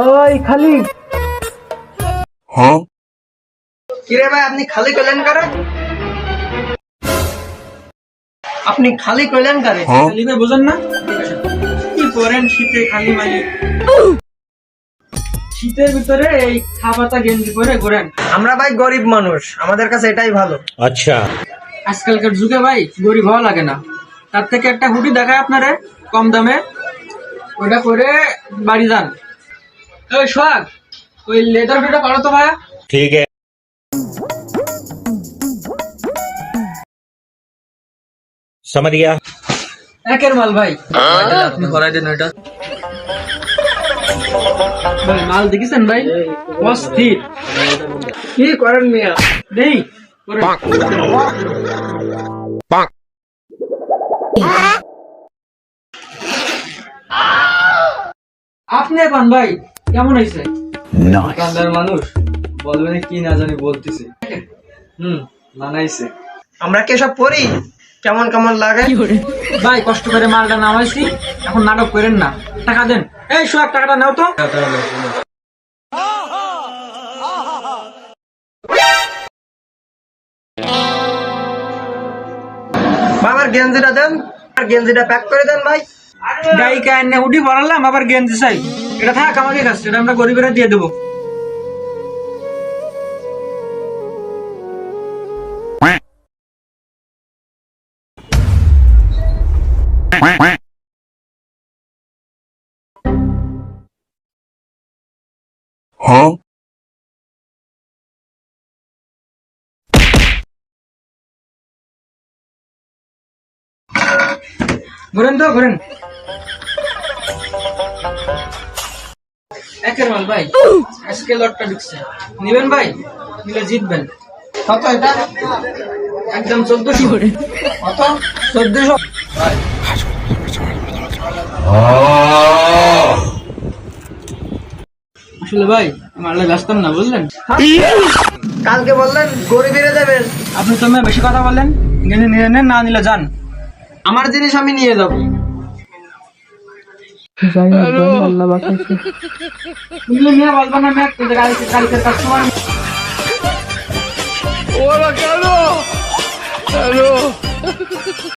ওই খালি হ্যাঁ কিরে ভাই আপনি খালি কইলেন কারে? আপনি খালি কইলেন কারে? হ্যাঁ খালি ভাই বুঝেন না কি করেন শীতে খালি মালি শীতের ভিতরে এই খাবারটা গেঞ্জি পরে ঘোরেন। আমরা ভাই গরিব মানুষ, আমাদের কাছে এটাই ভালো। আচ্ছা আজকালকার যুগে ভাই গরিব হওয়া লাগে না, তার থেকে একটা হুডি দেখায় আপনারে কম দামে, ওটা করে বাড়ি যান। ওই সোহাগ ওই লেদার হুডিটা পারো তো ভাইয়া? ठीक है समझ गया একের মাল ভাই, আপনি করাই দেন এটা ভাই। মাল দেখেছেন ভাই অস্থির। কি করেন মিয়া দেই করেন। আপনি কোন ভাই কেমন হয়েছে? কান্দার মানুষ বলবেন কি না জানি বলতেছে। মানাইছে। আমরা কি সব পড়ি কেমন কেমন লাগে ভাই, কষ্ট করে মালটা নামাইছি, এখন নাটক করেন না। টাকা দেন। এই সোহাগ টাকাটা নাও তো। বাবার গেঞ্জিটা দেন, আর গেঞ্জিটা প্যাক করে দেন ভাই। গাইকা এনে উঠি পড়ালাম আবার গেঞ্জি চাই, এটা থাক আমাকে কাছে, এটা আমরা গরিবেরা দিয়ে দেবো। हाँ ঘুরেন তো ঘুরেন। একের মাল ভাই, আজকে লটটা ঢুকছে, নিবেন ভাই? নিলে জিতবেন। কত এটা? একদম 1400। কত? 1400। আসলে ভাই মারলে ব্যস্তাম না বুঝলেন। কালকে বললেন গরিবেরা দেবেন, আপনি তো বেশি কথা বললেন। নিলে নিয়ে নেন, না নিলে যান, আমার জিনিস আমি নিয়ে যাবো। আল্লাহ বাঁচাইছে। তুমি নিয়ে বলবো না ম্যাক, কালকের কাস্টমার।